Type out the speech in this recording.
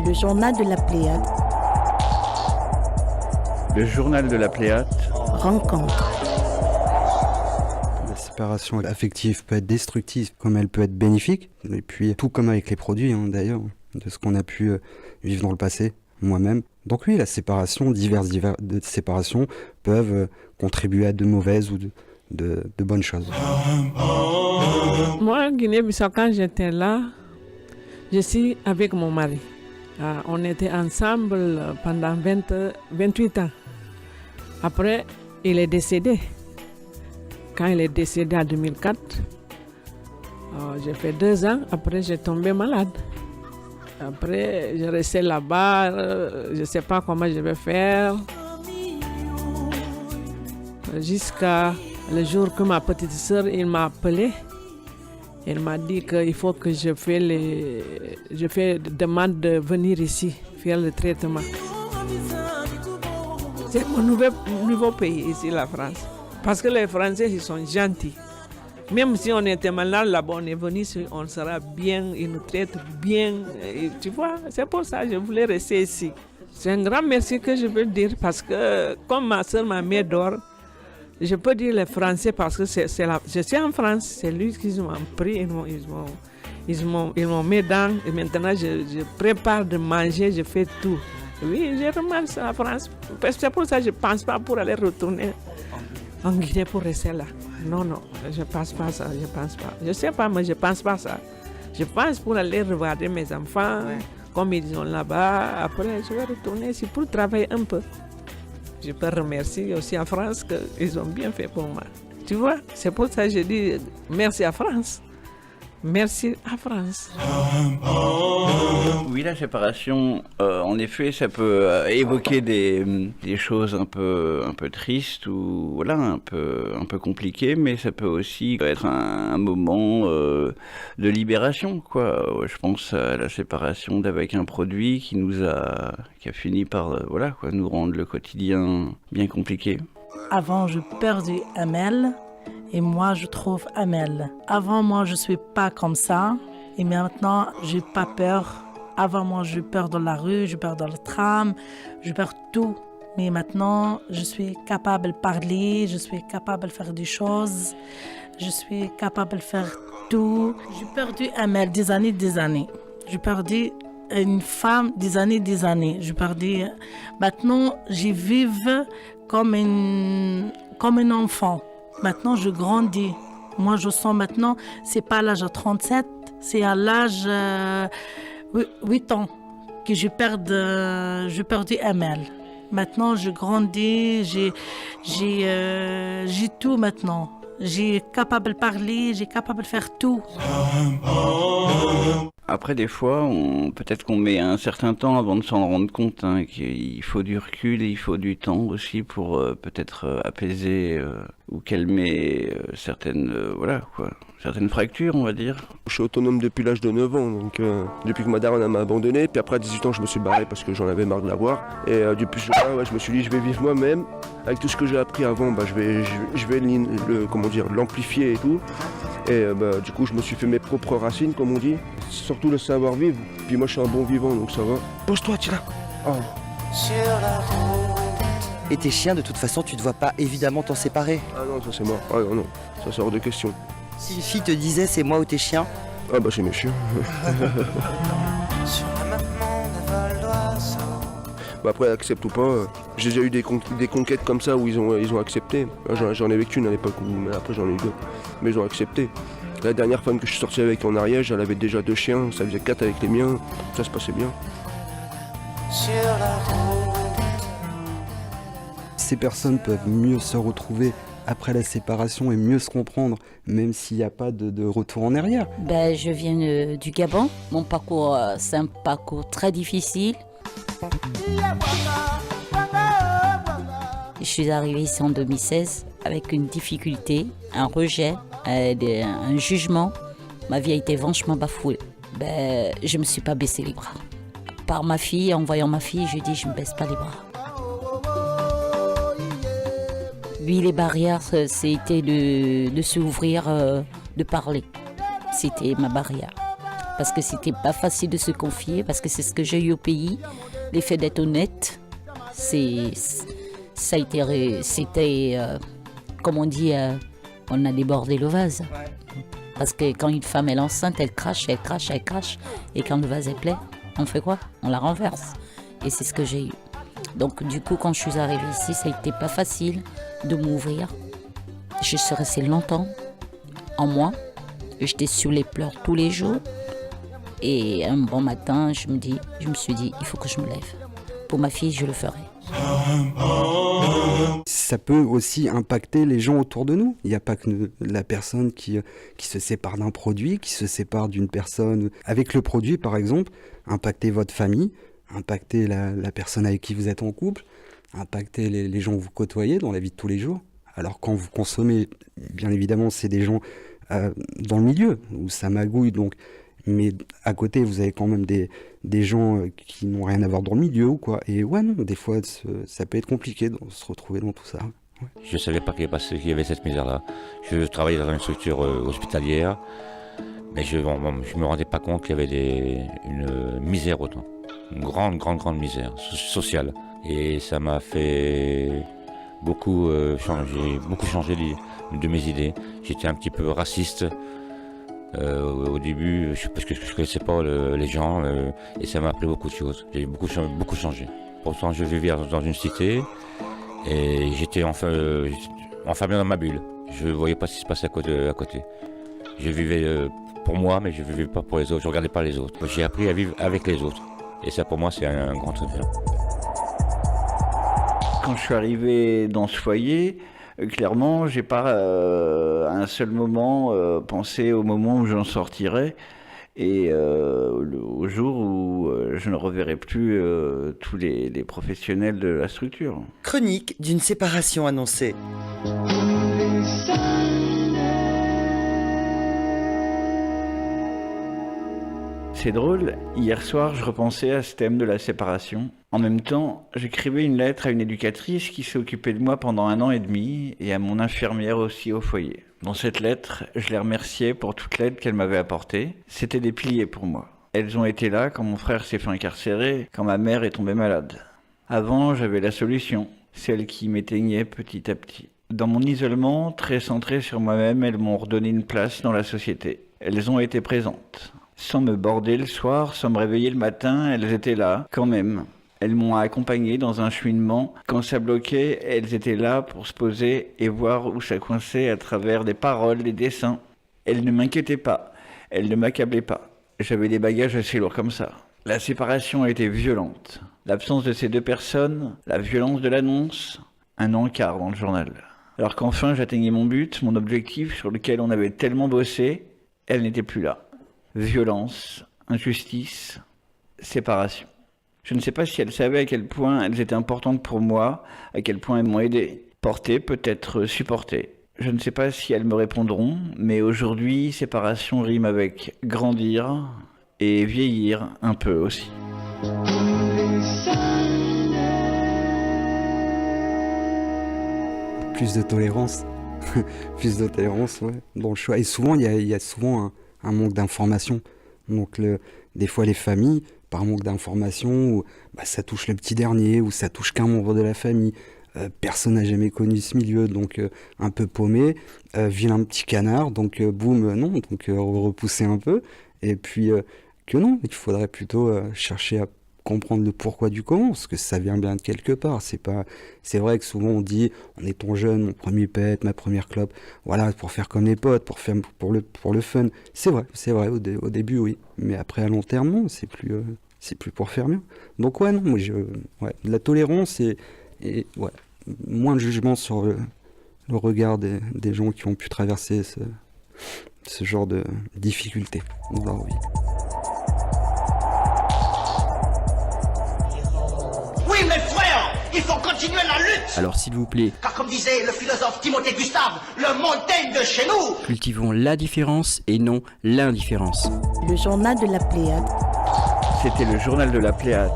Le journal de la Pléiade. Le journal de la Pléiade. Rencontre. La séparation affective peut être destructive comme elle peut être bénéfique. Et puis tout comme avec les produits d'ailleurs, de ce qu'on a pu vivre dans le passé, moi-même. Donc oui, la séparation, diverses de séparations peuvent contribuer à de mauvaises ou de bonnes choses. Moi, Guinée-Bissau, quand j'étais là, je suis avec mon mari. On était ensemble pendant 28 ans. Après, il est décédé. Quand il est décédé en 2004, j'ai fait 2 ans. Après, j'ai tombé malade. Après, je restais là-bas. Je ne sais pas comment je vais faire. Jusqu'à le jour que ma petite sœur, il m'a appelé. Elle m'a dit qu'il faut que je fais demande de venir ici, faire le traitement. C'est mon nouveau pays ici, la France. Parce que les Français, ils sont gentils. Même si on était malade là-bas, on est venu, on sera bien, ils nous traitent bien. Et tu vois, c'est pour ça que je voulais rester ici. C'est un grand merci que je veux dire parce que comme ma soeur, ma mère dort, je peux dire les Français parce que je suis en France, c'est lui qu'ils m'ont pris, ils m'ont mis dedans et maintenant je prépare de manger, je fais tout. Oui, je remarque la France. C'est pour ça que je ne pense pas pour aller retourner en Guinée pour rester là. Non, je ne pense pas ça, je pense pas. Je ne sais pas, mais je ne pense pas ça. Je pense pour aller regarder mes enfants, comme ils sont là-bas. Après, je vais retourner ici pour travailler un peu. Je peux remercier aussi à France qu'ils ont bien fait pour moi. Tu vois, c'est pour ça que je dis merci à France. Merci à France. Oui, la séparation, en effet, ça peut évoquer des choses un peu tristes ou voilà, un peu compliquées, mais ça peut aussi être un moment de libération, quoi. Je pense à la séparation d'avec un produit qui a fini par nous rendre le quotidien bien compliqué. Avant, je perdais Amel. Et moi, je trouve Amel. Avant, moi, je ne suis pas comme ça. Et maintenant, je n'ai pas peur. Avant, moi, je peur dans la rue, je peur dans le tram, je peur tout. Mais maintenant, je suis capable de parler, je suis capable de faire des choses, je suis capable de faire tout. J'ai perdu Amel des années. J'ai perdu une femme des années. J'ai perdu... Maintenant, je vis comme un enfant. Maintenant, je grandis. Moi, je sens maintenant, c'est pas à l'âge de 37, c'est à l'âge 8 ans que j'ai perdu Amel. Maintenant, je grandis, j'ai tout maintenant. J'ai capable de parler, j'ai capable de faire tout. Après, des fois, peut-être qu'on met un certain temps avant de s'en rendre compte, qu'il faut du recul et il faut du temps aussi pour peut-être apaiser ou calmer certaines fractures, on va dire. Je suis autonome depuis l'âge de 9 ans, donc depuis que ma daronne m'a abandonné. Puis après, à 18 ans, je me suis barré parce que j'en avais marre de la voir. Et depuis ce jour-là, je me suis dit, je vais vivre moi-même. Avec tout ce que j'ai appris avant, je vais l'amplifier et tout. Et du coup, je me suis fait mes propres racines, comme on dit. Surtout le savoir-vivre. Puis moi, je suis un bon vivant, donc ça va. Pose-toi, tiens là. Et tes chiens, de toute façon, tu ne dois pas évidemment t'en séparer. Ah non, ça c'est mort. Ah non, ça c'est hors de question. Si une fille te disait c'est moi ou tes chiens? Ah bah c'est mes chiens. Après, accepte ou pas, j'ai déjà eu des conquêtes comme ça où ils ont accepté. J'en ai vécu une à l'époque, mais après j'en ai eu 2. Mais ils ont accepté. La dernière femme que je suis sorti avec en Ariège, elle avait déjà 2 chiens, ça faisait 4 avec les miens, ça se passait bien. Ces personnes peuvent mieux se retrouver après la séparation et mieux se comprendre, même s'il n'y a pas de retour en arrière. Je viens du Gabon. Mon parcours, c'est un parcours très difficile. Je suis arrivée ici en 2016 avec une difficulté, un rejet, un jugement. Ma vie a été franchement bafouée. Je ne me suis pas baissé les bras. Par ma fille, en voyant ma fille, je dis je ne me baisse pas les bras. Lui, les barrières, c'était de s'ouvrir, de parler. C'était ma barrière. parce que c'était pas facile de se confier, parce que c'est ce que j'ai eu au pays. L'effet d'être honnête, c'était, comme on dit, on a débordé le vase. Parce que quand une femme est enceinte, elle crache, elle crache, elle crache. Et quand le vase est plein, on fait quoi? On la renverse. Et c'est ce que j'ai eu. Donc du coup, quand je suis arrivée ici, ça a été pas facile de m'ouvrir. Je suis restée longtemps en moi. J'étais sous les pleurs tous les jours. Et un bon matin, je me suis dit, il faut que je me lève. Pour ma fille, je le ferai. Ça peut aussi impacter les gens autour de nous. Il n'y a pas que la personne qui se sépare d'un produit, qui se sépare d'une personne. Avec le produit, par exemple, impacter votre famille, impacter la personne avec qui vous êtes en couple, impacter les gens que vous côtoyez dans la vie de tous les jours. Alors quand vous consommez, bien évidemment, c'est des gens dans le milieu où ça magouille, donc. Mais à côté, vous avez quand même des gens qui n'ont rien à voir dans le milieu ou quoi. Et ouais, non, des fois, ça peut être compliqué de se retrouver dans tout ça. Ouais. Je ne savais pas qu'il y avait cette misère-là. Je travaillais dans une structure hospitalière, mais je ne me rendais pas compte qu'il y avait une misère autant. Une grande misère sociale. Et ça m'a fait beaucoup changer de mes idées. J'étais un petit peu raciste. Au début, parce que je ne connaissais pas les gens, et ça m'a appris beaucoup de choses. J'ai beaucoup changé. Pourtant, je vivais dans une cité et j'étais enfermé dans ma bulle. Je ne voyais pas ce qui se passait à côté. Je vivais pour moi, mais je ne vivais pas pour les autres. Je ne regardais pas les autres. J'ai appris à vivre avec les autres. Et ça, pour moi, c'est un grand truc. Quand je suis arrivé dans ce foyer, clairement, j'ai pas à un seul moment pensé au moment où j'en sortirai et au jour où je ne reverrai plus tous les professionnels de la structure. Chronique d'une séparation annoncée. C'est drôle, hier soir je repensais à ce thème de la séparation. En même temps, j'écrivais une lettre à une éducatrice qui s'est occupée de moi pendant 1 an et demi et à mon infirmière aussi au foyer. Dans cette lettre, je les remerciais pour toute l'aide qu'elles m'avaient apportée. C'était des piliers pour moi. Elles ont été là quand mon frère s'est fait incarcérer, quand ma mère est tombée malade. Avant, j'avais la solution, celle qui m'éteignait petit à petit. Dans mon isolement, très centré sur moi-même, elles m'ont redonné une place dans la société. Elles ont été présentes. Sans me border le soir, sans me réveiller le matin, elles étaient là, quand même. Elles m'ont accompagné dans un cheminement. Quand ça bloquait, elles étaient là pour se poser et voir où ça coinçait à travers des paroles, des dessins. Elles ne m'inquiétaient pas, elles ne m'accablaient pas. J'avais des bagages assez lourds comme ça. La séparation a été violente. L'absence de ces 2 personnes, la violence de l'annonce, un encart dans le journal. Alors qu'enfin j'atteignais mon but, mon objectif sur lequel on avait tellement bossé, elles n'étaient plus là. Violence, injustice, séparation. Je ne sais pas si elles savaient à quel point elles étaient importantes pour moi, à quel point elles m'ont aidé, porté, peut-être supporté. Je ne sais pas si elles me répondront, mais aujourd'hui, séparation rime avec grandir et vieillir un peu aussi. Plus de tolérance. Plus de tolérance, ouais, dans le choix. Et souvent, il y a souvent un manque d'information. Donc des fois les familles, par manque d'information, ça touche le petit dernier, ou ça touche qu'un membre de la famille. Personne n'a jamais connu ce milieu, donc un peu paumé, vilain petit canard, donc boum, non, donc repousser un peu. Et puis que non, il faudrait plutôt chercher à comprendre le pourquoi du comment, parce que ça vient bien de quelque part. C'est vrai que souvent on dit, en étant jeune, mon premier pet, ma première clope, voilà, pour faire comme les potes, pour le fun. C'est vrai, au début oui, mais après à long terme non, c'est plus pour faire mieux. Donc ouais, non, moi la tolérance et ouais, moins de jugement sur le regard des gens qui ont pu traverser ce genre de difficultés dans leur vie. Il faut continuer la lutte. Alors s'il vous plaît, car comme disait le philosophe Timothée Gustave, le Montaigne de chez nous, cultivons la différence et non l'indifférence. Le journal de la Pléiade. C'était le journal de la Pléiade.